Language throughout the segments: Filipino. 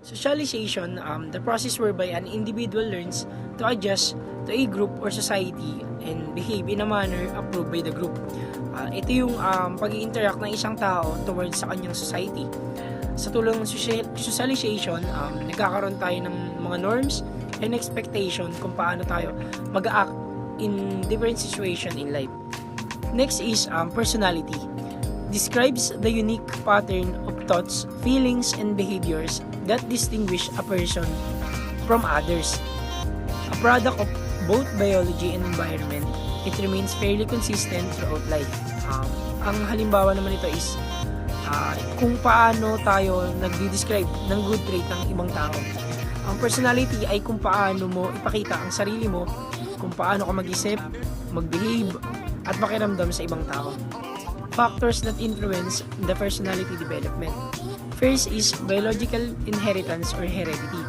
Socialization, the process whereby an individual learns to adjust to a group or society and behave in a manner approved by the group. Ito yung pag-i-interact ng isang tao towards sa kanyang society. Sa tulong ng socialization, nagkakaroon tayo ng mga norms and expectation kung paano tayo mag-act in different situation in life. Next is personality. Describes the unique pattern of thoughts, feelings, and behaviors that distinguish a person from others. A product of both biology and environment, it remains fairly consistent throughout life. Ang halimbawa naman ito is kung paano tayo nagdi-describe ng good trait ng ibang tao. Ang personality ay kung paano mo ipakita ang sarili mo, kung paano ka mag-isip, mag-behave, at makiramdam sa ibang tao. Factors that influence the personality development. First is biological inheritance or heredity.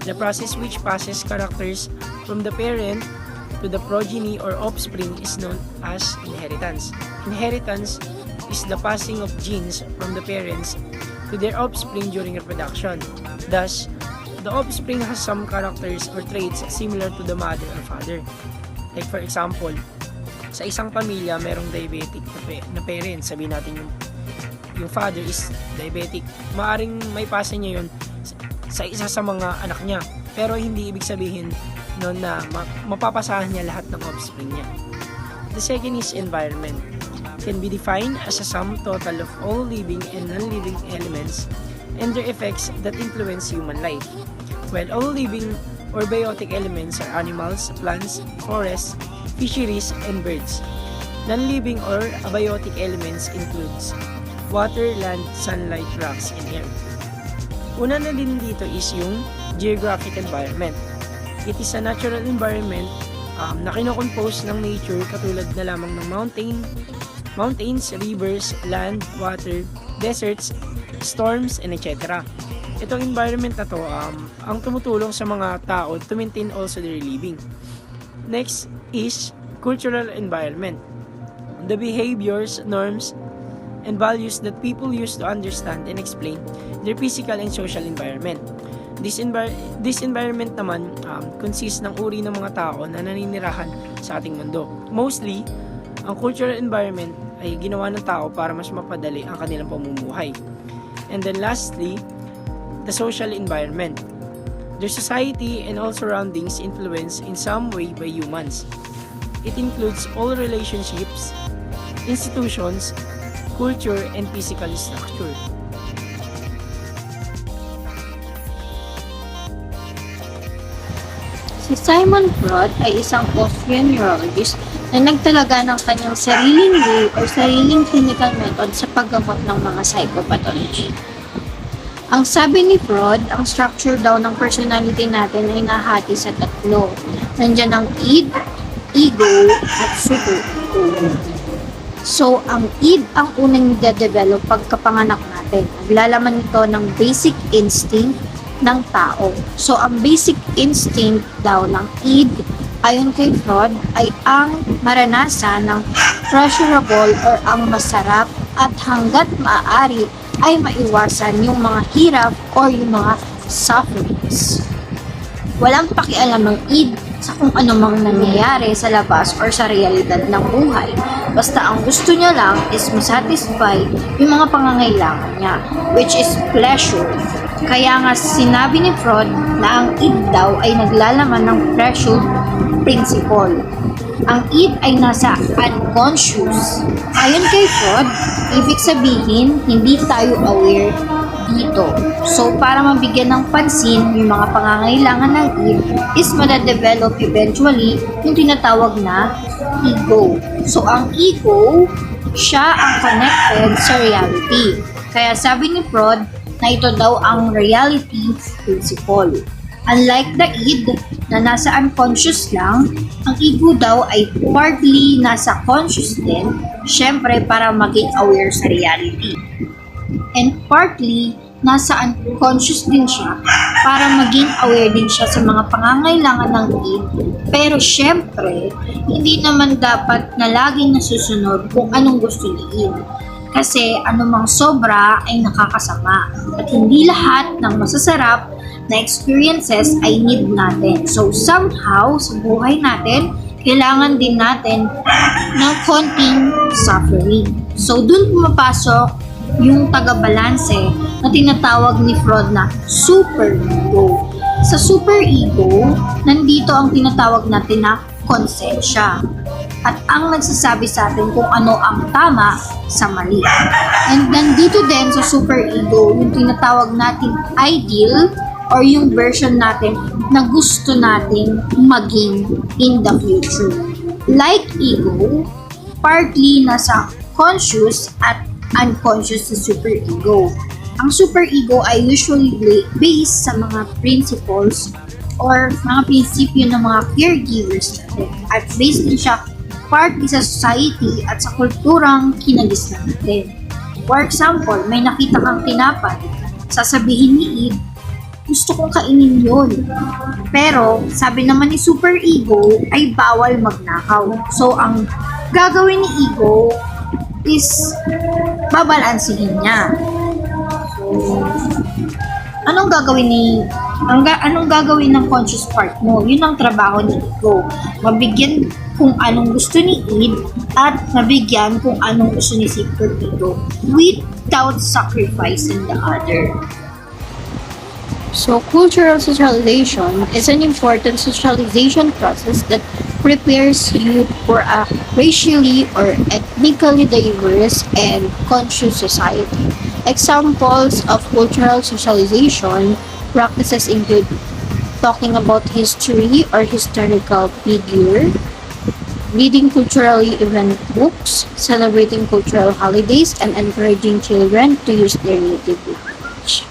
The process which passes characters from the parent to the progeny or offspring is known as inheritance. Inheritance is the passing of genes from the parents to their offspring during reproduction. Thus, the offspring has some characters or traits similar to the mother or father. Like for example, sa isang pamilya merong diabetic na parents, sabihin natin yung father is diabetic, maaring may pasa niya yun sa isa sa mga anak niya, pero hindi ibig sabihin noon na mapapasahan niya lahat ng offspring niya. The second is environment. Can be defined as a sum total of all living and non-living elements and their effects that influence human life. While all living or biotic elements are animals, plants, forests, fisheries, and birds. Non-living or abiotic elements includes water, land, sunlight, rocks, and air. Una na din dito is yung geographic environment. It is a natural environment na kinocompose ng nature katulad na lamang ng mountains, rivers, land, water, deserts, storms, and etc. Itong environment na to ang tumutulong sa mga tao to maintain also their living. Next is cultural environment. The behaviors, norms, and values that people use to understand and explain their physical and social environment. This environment naman consists ng uri ng mga tao na naninirahan sa ating mundo. Mostly, ang cultural environment ay ginawa ng tao para mas mapadali ang kanilang pamumuhay. And then lastly, the social environment. Their society and all surroundings influenced in some way by humans. It includes all relationships, institutions, culture, and physical structure. Si Simon Freud ay isang Austrian neurologist na nagtalaga ng kanyang sariling way o sariling clinical method sa paggamot ng mga psychopathology. Ang sabi ni Freud, ang structure daw ng personality natin ay nahati sa tatlo. Nandiyan ang id, ego, at superego. So, ang id ang unang nide-develop pagkapanganak natin. Naglalaman ito ng basic instinct ng tao. So, ang basic instinct daw ng id, ayon kay Freud, ay ang maranasan ng pleasurable or ang masarap at hanggat maaari ay maiwasan yung mga hirap or yung mga sufferings. Walang pakialam ng id sa kung ano mang nangyayari sa labas or sa realidad ng buhay. Basta ang gusto niya lang is masatisfy yung mga pangangailangan niya, which is pleasure. Kaya nga sinabi ni Freud na ang id daw ay naglalaman ng pleasure principle. Ang id ay nasa unconscious. Ayon kay Freud, ibig sabihin hindi tayo aware dito. So, para mabigyan ng pansin yung mga pangangailangan ng id is madadevelop eventually yung tinatawag na ego. So, ang ego, siya ang connected sa reality. Kaya sabi ni Freud na ito daw ang reality principle. Unlike the id na nasa unconscious lang, ang ego daw ay partly nasa conscious din, syempre para maging aware sa reality. And partly, nasa unconscious din siya para maging aware din siya sa mga pangangailangan ng id. Pero syempre, hindi naman dapat na laging nasusunod kung anong gusto ni id. Kasi anumang sobra ay nakakasama at hindi lahat ng masasarap na experiences ay need natin. So somehow sa buhay natin, kailangan din natin ng konting suffering. So dun pumapasok yung taga-balanse na tinatawag ni Freud na superego. Sa superego, nandito ang tinatawag natin na konsensya. At ang nagsasabi sa atin kung ano ang tama sa mali. And nandito din sa superego, yung tinatawag natin ideal or yung version natin na gusto nating maging in the future. Like ego, partly nasa conscious at unconscious sa superego. Ang superego ay usually based sa mga principles or mga prinsipyo ng mga caregivers natin. At based din siya partly sa society at sa kulturang kinagisnan natin. For example, may nakita kang tinapay, sasabihin ni Eve, gusto kong kainin yun. Pero, sabi naman ni superego ay bawal magnakaw. So, ang gagawin ni ego is babalansihin niya. So, anong gagawin ng conscious part mo? Yun ang trabaho ni ego. Mabigyan kung anong gusto ni Eve at mabigyan kung anong gusto ni superego without sacrificing the other. So, cultural socialization is an important socialization process that prepares you for a racially or ethnically diverse and conscious society. Examples of cultural socialization practices include talking about history or historical figure, reading culturally event books, celebrating cultural holidays, and encouraging children to use their native language.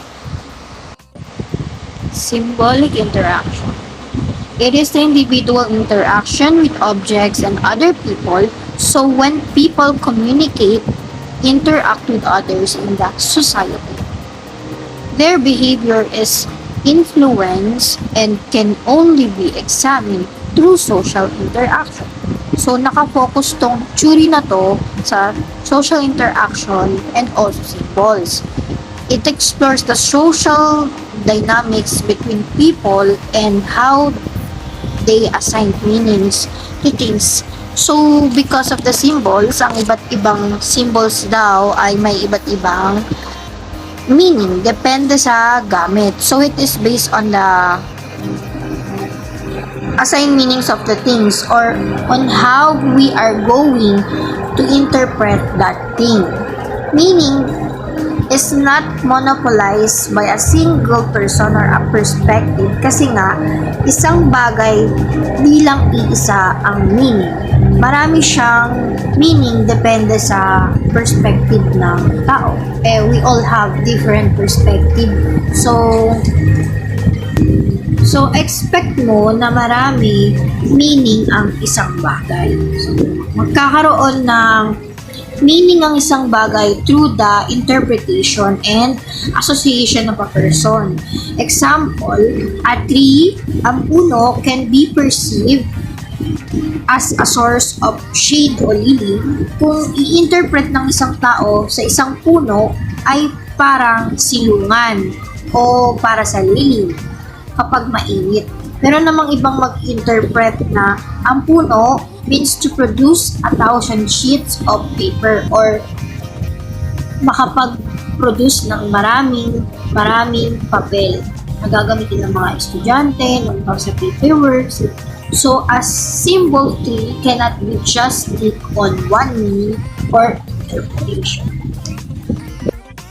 Symbolic interaction. It is the individual interaction with objects and other people. So when people communicate, interact with others in the society, their behavior is influenced and can only be examined through social interaction. So nakafocus tong theory na to sa social interaction and also symbols. It explores the social dynamics between people and how they assign meanings to things. So, because of the symbols, ang iba't ibang symbols daw ay may iba't ibang meaning. Depende sa gamit. So, it is based on the assigned meanings of the things or on how we are going to interpret that thing. Meaning is not monopolized by a single person or a perspective kasi nga isang bagay bilang iisa ang meaning. Marami siyang meaning depende sa perspective ng tao. We all have different perspective. So expect mo na marami meaning ang isang bagay. So, magkakaroon ng meaning ang isang bagay through the interpretation and association of a person. Example, a tree, ang puno, can be perceived as a source of shade o lily kung i-interpret ng isang tao sa isang puno ay parang silungan o para sa lily kapag mainit. Meron namang ibang mag-interpret na ang puno means to produce 1,000 sheets of paper or makapag-produce ng maraming papel na gagamitin ng mga estudyante, ng sa paperworks. So, a symbol tree cannot be just stick on one meaning or interpretation.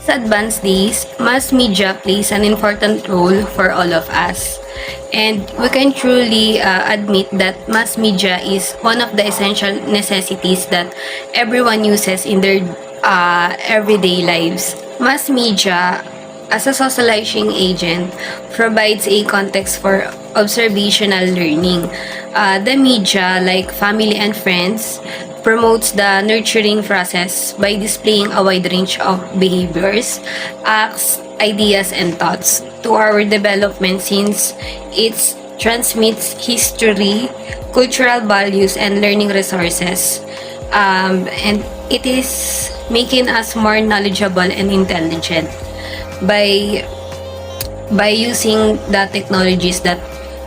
Sa advanced days, mass media plays an important role for all of us. And we can truly admit that mass media is one of the essential necessities that everyone uses in their everyday lives. Mass media, as a socializing agent, provides a context for observational learning. The media, like family and friends, promotes the nurturing process by displaying a wide range of behaviors, acts, ideas, and thoughts to our development since it transmits history, cultural values, and learning resources. And it is making us more knowledgeable and intelligent by using the technologies that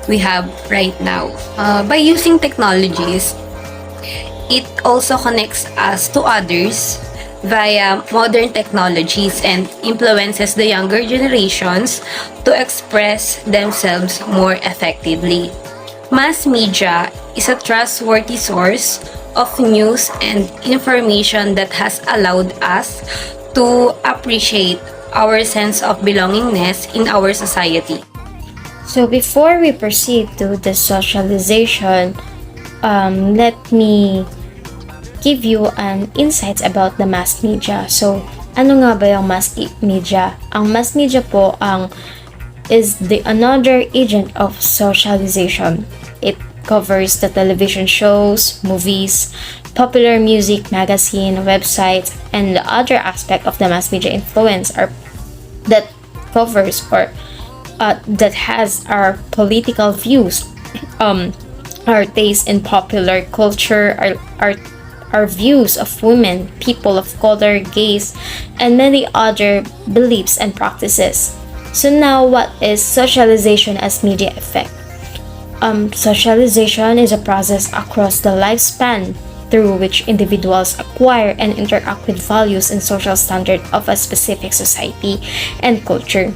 we have right now. By using technologies, it also connects us to others via modern technologies and influences the younger generations to express themselves more effectively. Mass media is a trustworthy source of news and information that has allowed us to appreciate our sense of belongingness in our society. So before we proceed to the socialization, let me give you an insights about the mass media. So, ano nga ba yung mass media? Ang mass media po is the another agent of socialization. It covers the television shows, movies, popular music, magazine, websites, and the other aspect of the mass media influence that covers or that has our political views, our taste in popular culture, our views of women, people of color, gays, and many other beliefs and practices. So now, what is socialization as media effect? Socialization is a process across the lifespan through which individuals acquire and interact with values and social standards of a specific society and culture.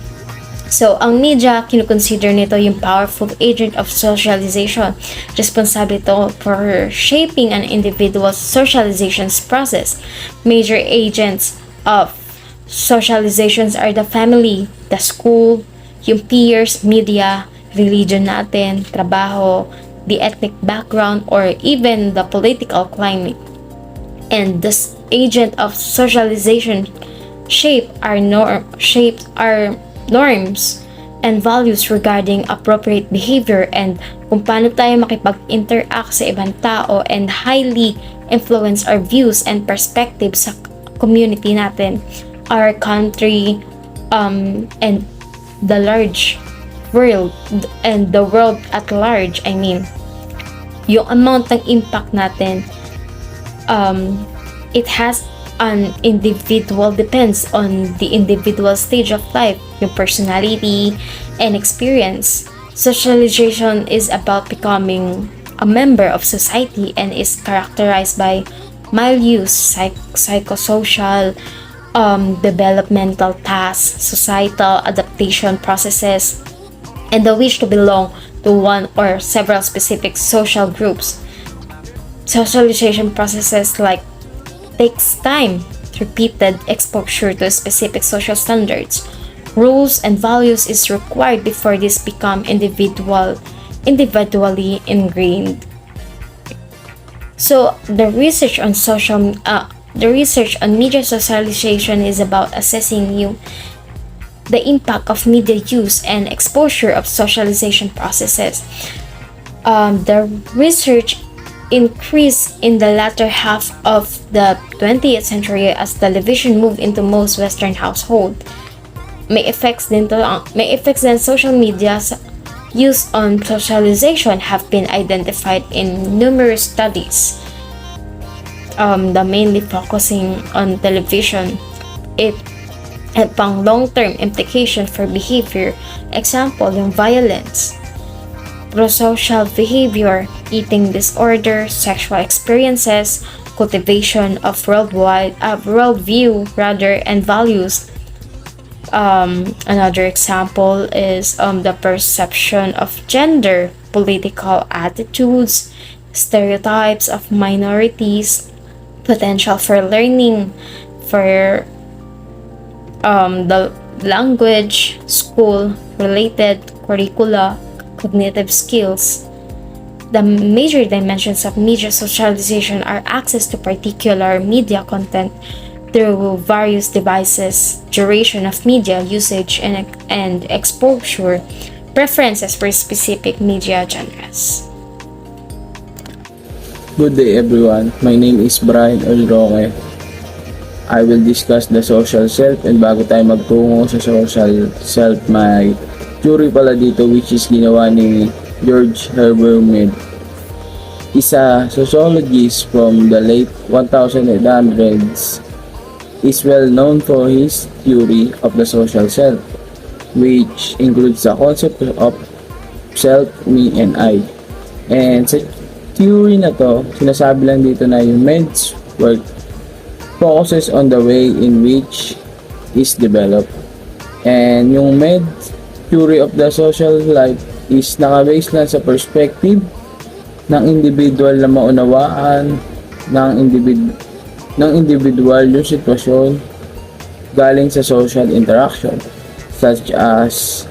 So, ang media, kinukonsider nito yung powerful agent of socialization. Responsible ito for shaping an individual's socialization process. Major agents of socializations are the family, the school, yung peers, media, religion natin, trabaho, the ethnic background, or even the political climate. And this agent of socialization shapes our norms and values regarding appropriate behavior and kung paano tayo makipag-interact sa ibang tao, and highly influence our views and perspectives sa community natin, our country, and the large world, and the world at large. I mean, yung amount ng impact natin, it has an individual, depends on the individual stage of life, your personality and experience. Socialization is about becoming a member of society and is characterized by milieu, psychosocial, developmental tasks, societal adaptation processes, and the wish to belong to one or several specific social groups. Socialization processes takes time, repeated exposure to specific social standards, rules, and values is required before this become individually ingrained. So the research on media socialization is about assessing the impact of media use and exposure of socialization processes. The research increased in the latter half of the 20th century as television moved into most Western households. May effects din social media use on socialization have been identified in numerous studies. The mainly focusing on television. It had pang long-term implication for behavior. Example, yung violence, prosocial behavior, eating disorder, sexual experiences, cultivation of worldview and values. Another example is the perception of gender, political attitudes, stereotypes of minorities, potential for learning, for the language, school-related curricula, cognitive skills. The major dimensions of media socialization are access to particular media content through various devices, duration of media usage and exposure, preferences for specific media genres. Good day everyone, my name is Brian Olroque. I will discuss the social self, and bago tayo magtungo sa social self, may theory pala dito which is ginawa ni George Herbert Mead. Isa sociologist from the late 1800s is well known for his theory of the social self, which includes the concept of self, me, and I. And sa theory na to, sinasabi lang dito na yung men's work focuses on the way in which is developed. And yung med theory of the social life is nakabase lang sa perspective ng individual na maunawaan ng individual yung sitwasyon galing sa social interaction, such as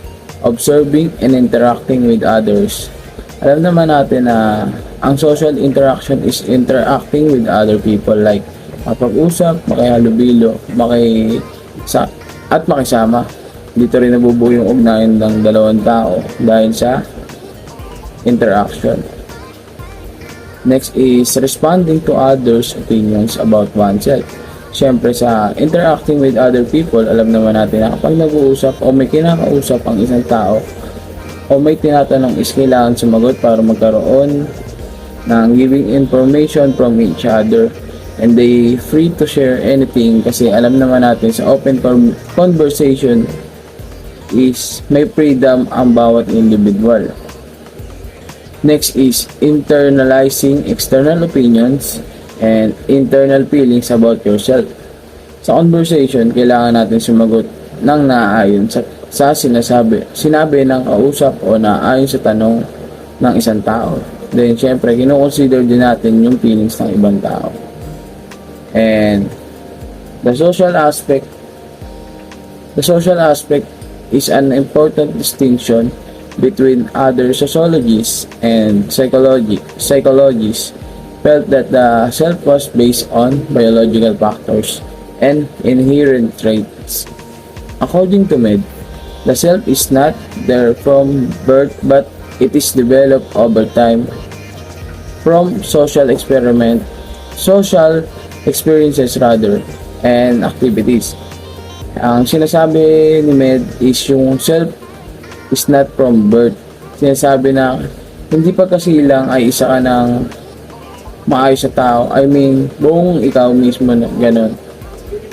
observing and interacting with others. Alam naman natin na ang social interaction is interacting with other people, like makapag-usap, makihalubilo, at makisama. Dito rin nabubuo yung ugnayan ng dalawang tao dahil sa interaction. Next is responding to others' opinions about oneself. Siyempre sa interacting with other people, alam naman natin na kapag nag-uusap o may kinakausap ang isang tao o may tinatanong is kailangan sumagot para magkaroon ng giving information from each other, and they free to share anything kasi alam naman natin sa open conversation is may freedom ang bawat individual. Next is internalizing external opinions and internal feelings about yourself. Sa conversation, kailangan natin sumagot ng naaayon sa sinabi ng kausap o naaayon sa tanong ng isang tao. Then, syempre, kino-consider din natin yung feelings ng ibang tao. And the social aspect is an important distinction between other sociologists and psychologists felt that the self was based on biological factors and inherent traits. According to Med, the self is not there from birth, but it is developed over time from social experiences and activities. Ang sinasabi ni Med is yung self is not from birth. Sinasabi na hindi pa kasi lang ay isa ka ng maayos sa tao. I mean, buong ikaw mismo na gano'n.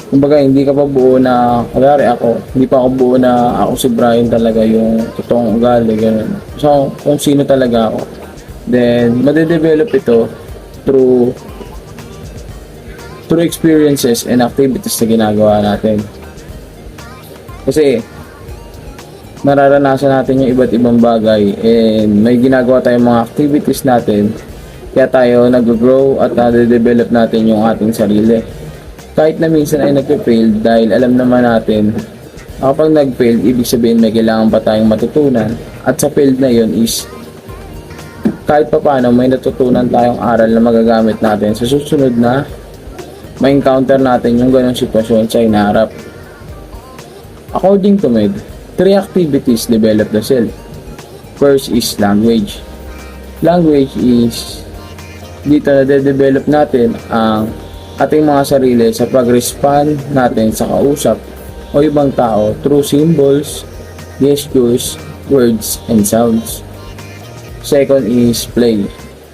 Kumbaga, hindi ka pa buo na, kagari ako, hindi pa ako buo na ako si Brian talaga yung totoong ugali, gano'n. So, kung sino talaga ako. Then, madedevelop ito through experiences and activities na ginagawa natin. Kasi, nararanasan natin yung iba't ibang bagay and may ginagawa tayong mga activities natin kaya tayo nag-grow at nade-develop natin yung ating sarili. Kahit na minsan ay nag-fail dahil alam naman natin kapag nag-fail, ibig sabihin may kailangan pa tayong matutunan at sa failed na yun is kahit pa paano may natutunan tayong aral na magagamit natin sa susunod na may encounter natin yung ganong sitwasyon sa inaharap. According to Med, 3 activities develop the self. First is language. Language is dito na de-develop natin ang ating mga sarili sa pag-respond natin sa kausap o ibang tao through symbols, gestures, words, and sounds. Second is play.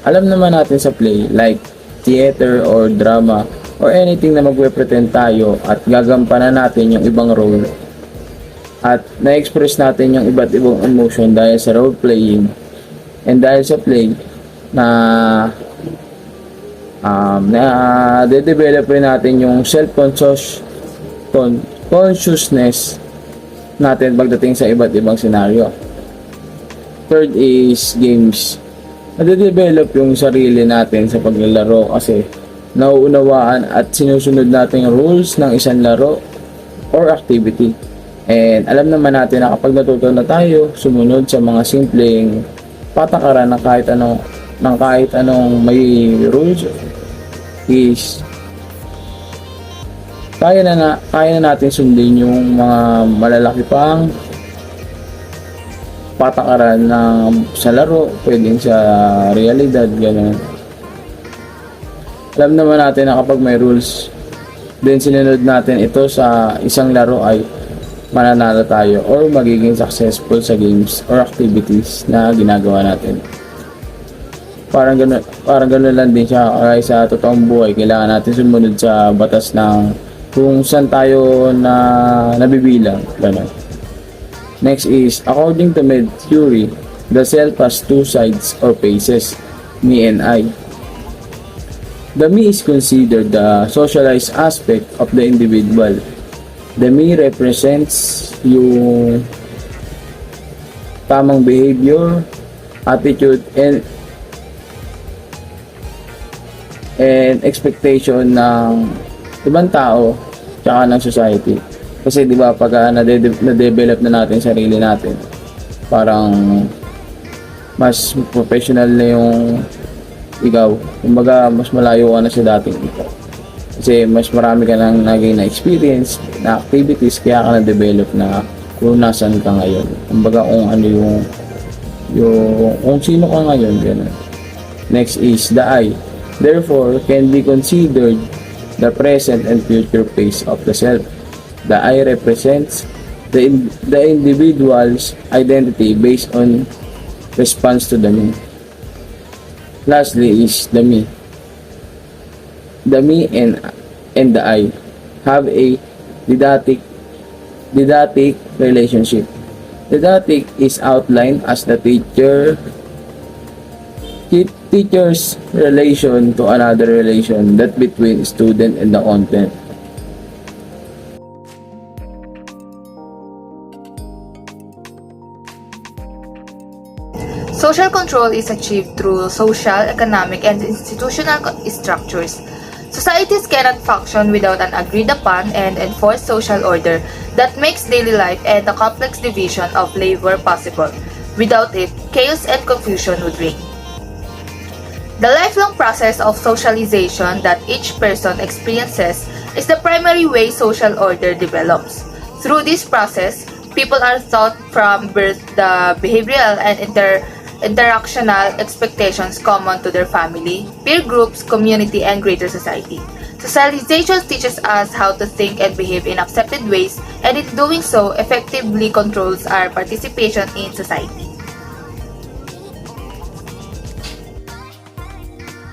Alam naman natin sa play like theater or drama or anything na magpe-pretend tayo at gagampanan natin yung ibang role at na-express natin yung iba't ibang emotion dahil sa role playing and dahil sa play na de-develop rin natin yung consciousness natin pagdating sa iba't ibang scenario. Third is games. Nade-develop yung sarili natin sa paglalaro kasi nauunawaan at sinusunod natin yung rules ng isang laro or activity. And alam naman natin na kapag natuto na tayo sumunod sa mga simpleng patakaran ng kahit anong may rules is kaya na natin sundin yung mga malalaki pang patakaran ng sa laro, pwedeng sa realidad, gano'n. Alam naman natin na kapag may rules then sinunod natin ito sa isang laro ay mananalo tayo or magiging successful sa games or activities na ginagawa natin. Parang gano'n lang din siya kaya sa totoong buhay. Kailangan natin sumunod sa batas ng kung saan tayo nabibilang. Ganun. Next is, according to med theory, the self has two sides or faces, me and I. The me is considered the socialized aspect of the individual. The me represents yung tamang behavior, attitude, and expectation ng ibang tao tsaka ng society. Kasi di ba pag na-develop na natin sarili natin, parang mas professional na yung ikaw. Kumbaga mas malayo ka na sa dating ikaw. Kasi mas marami ka nang naging na experience, na activities, kaya ka na-develop na kung nasan ka ngayon. Kumbaga kung ano yung kung sino ka ngayon, gano'n. Next is the I. Therefore, can be considered the present and future phase of the self. The I represents the individual's identity based on response to the me. Lastly is the me. The me and the I have a didactic relationship. Didactic is outlined as the teacher's relation to another relation that between student and the content. Social control is achieved through social, economic, and institutional structures. Societies cannot function without an agreed upon and enforced social order that makes daily life and the complex division of labor possible. Without it, chaos and confusion would reign. The lifelong process of socialization that each person experiences is the primary way social order develops. Through this process, people are taught from birth the behavioral and interactional expectations common to their family, peer groups, community, and greater society. Socialization teaches us how to think and behave in accepted ways, and in doing so, effectively controls our participation in society.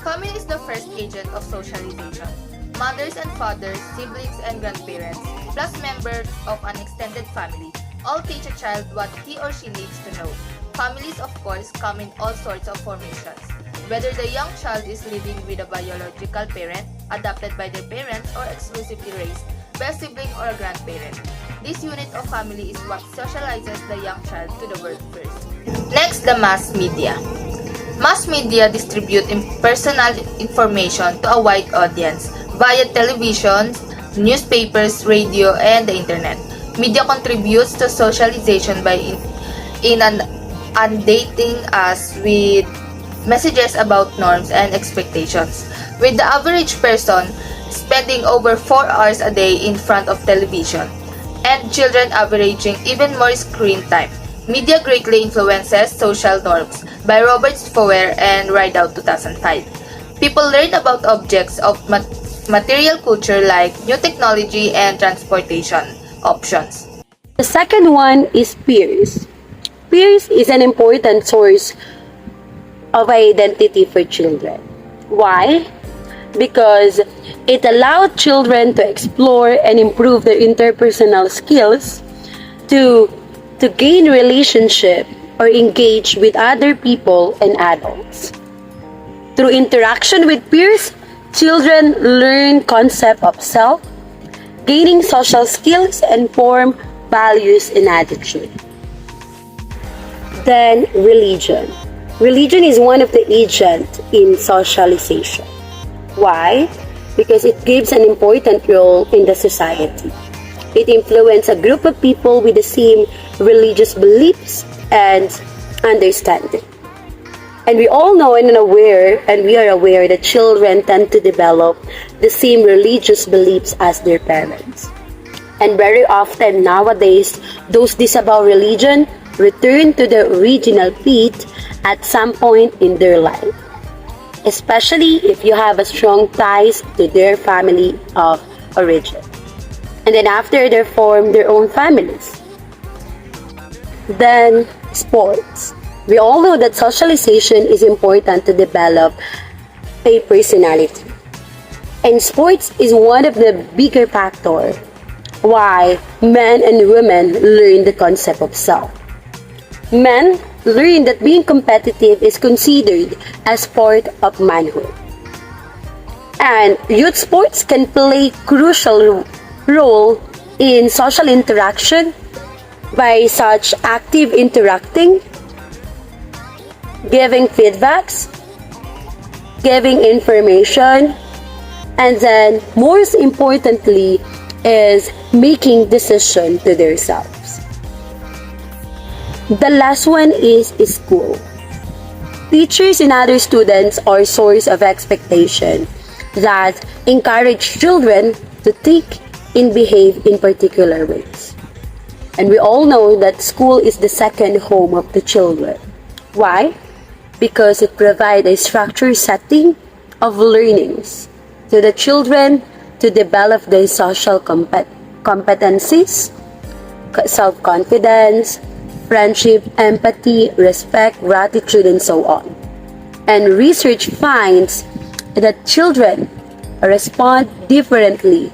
Family is the first agent of socialization. Mothers and fathers, siblings and grandparents, plus members of an extended family, all teach a child what he or she needs to know. Families, of course, come in all sorts of formations. Whether the young child is living with a biological parent, adopted by their parents, or exclusively raised by a sibling or a grandparent. This unit of family is what socializes the young child to the world first. Next, the mass media. Mass media distribute personal information to a wide audience via television, newspapers, radio, and the internet. Media contributes to socialization by inundating us with messages about norms and expectations, with the average person spending over 4 hours a day in front of television, and children averaging even more screen time. Media greatly influences social norms by Robert Foer and Rideout 2005. People learn about objects of material culture like new technology and transportation options. The second one is peers. Peers is an important source of identity for children. Why? Because it allowed children to explore and improve their interpersonal skills, to gain relationship or engage with other people and adults. Through interaction with peers, children learn concept of self, gaining social skills and form values and attitude. Then religion. Religion is one of the agents in socialization. Why? Because it gives an important role in the society. It influences a group of people with the same religious beliefs and understanding. And we all know and we are aware that children tend to develop the same religious beliefs as their parents. And very often nowadays, those disavow religion return to the original faith at some point in their life, especially if you have a strong ties to their family of origin. And then after they form their own families. Then sports. We all know that socialization is important to develop a personality. And sports is one of the bigger factors why men and women learn the concept of self. Men learn that being competitive is considered as part of manhood. And youth sports can play crucial role in social interaction by such active interacting, giving feedbacks, giving information, and then most importantly is making decision to themselves. The last one is school. Teachers and other students are source of expectation that encourage children to think and behave in particular ways. And we all know that school is the second home of the children. Why? Because it provides a structured setting of learnings to the children to develop their social competencies, self-confidence, friendship, empathy, respect, gratitude, and so on. And research finds that children respond differently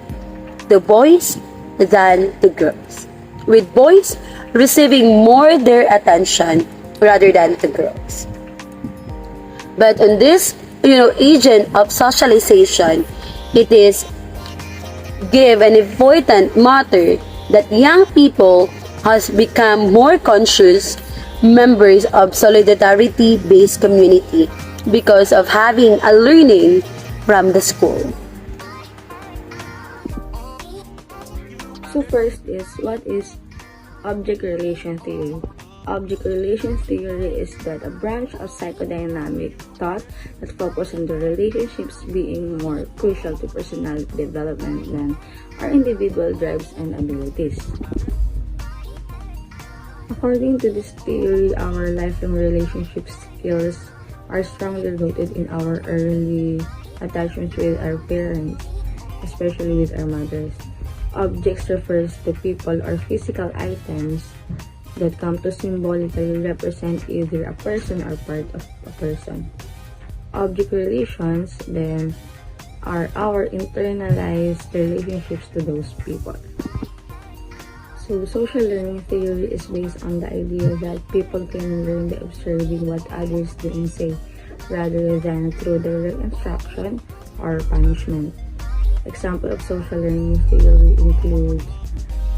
to boys than to girls, with boys receiving more their attention rather than to girls. But on this, agent of socialization, it is give an important matter that young people has become more conscious members of solidarity-based community because of having a learning from the school. So first is, what is object relation theory? Object relation theory is that a branch of psychodynamic thought that focuses on the relationships being more crucial to personality development than our individual drives and abilities. According to this theory, our lifelong relationship skills are strongly rooted in our early attachments with our parents, especially with our mothers. Objects refers to people or physical items that come to symbolically represent either a person or part of a person. Object relations then are our internalized relationships to those people. So social learning theory is based on the idea that people can learn by observing what others do and say rather than through direct instruction or punishment. Example of social learning theory includes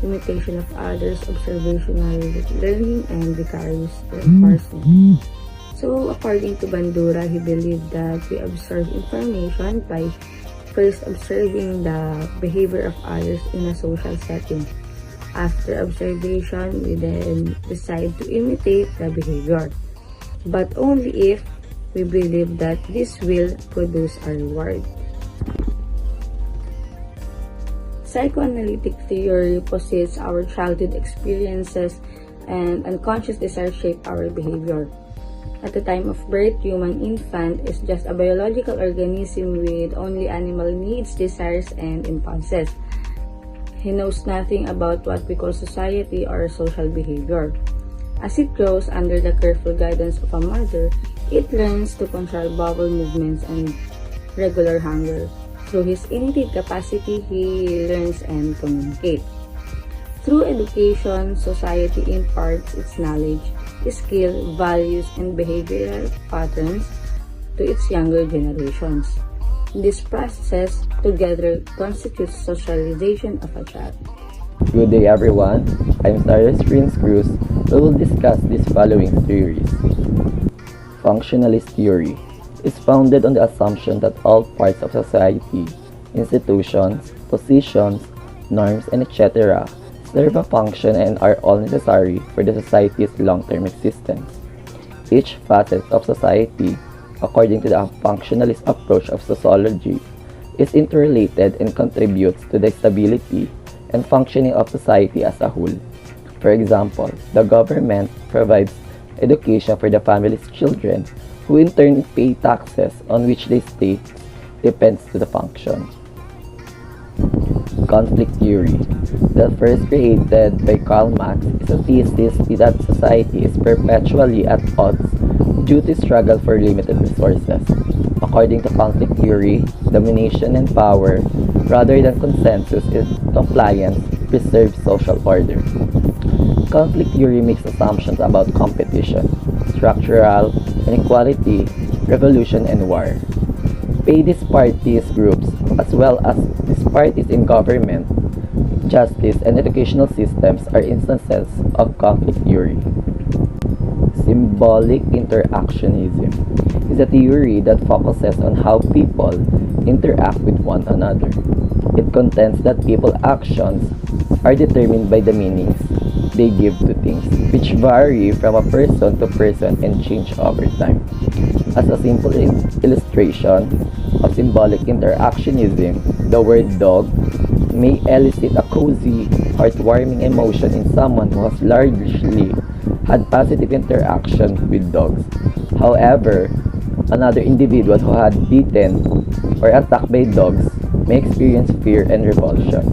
imitation of others, observational learning, and vicarious reinforcement. So, according to Bandura, he believed that we observe information by first observing the behavior of others in a social setting. After observation, we then decide to imitate the behavior, but only if we believe that this will produce a reward. Psychoanalytic theory posits our childhood experiences and unconscious desires shape our behavior. At the time of birth, human infant is just a biological organism with only animal needs, desires, and impulses. He knows nothing about what we call society or social behavior. As it grows under the careful guidance of a mother, it learns to control bowel movements and regular hunger. Through his innate capacity, he learns and communicates. Through education, society imparts its knowledge, skill, values, and behavioral patterns to its younger generations. These processes together constitute socialization of a child. Good day everyone, I'm Cyrus Prince Cruz who will discuss these following theories. Functionalist theory is founded on the assumption that all parts of society, institutions, positions, norms, and etc. serve a function and are all necessary for the society's long-term existence. Each facet of society, according to the functionalist approach of sociology, is interrelated and contributes to the stability and functioning of society as a whole. For example, the government provides education for the family's children, who in turn pay taxes on which the state depends to the function. Conflict theory, the first created by Karl Marx, is a thesis that society is perpetually at odds due to struggle for limited resources. According According to conflict theory, domination and power, rather than consensus and compliance, preserve social order. Conflict theory makes assumptions about competition, structural inequality, revolution, and war. Pay disparities groups, as well as disparities in government, justice, and educational systems are instances of conflict theory. Symbolic interactionism is a theory that focuses on how people interact with one another. It contends that people's actions are determined by the meanings they give to things, which vary from a person to person and change over time. As a simple illustration of symbolic interactionism, the word dog may elicit a cozy, heartwarming emotion in someone who has largely had positive interaction with dogs. However, another individual who had beaten or attacked by dogs may experience fear and revulsion.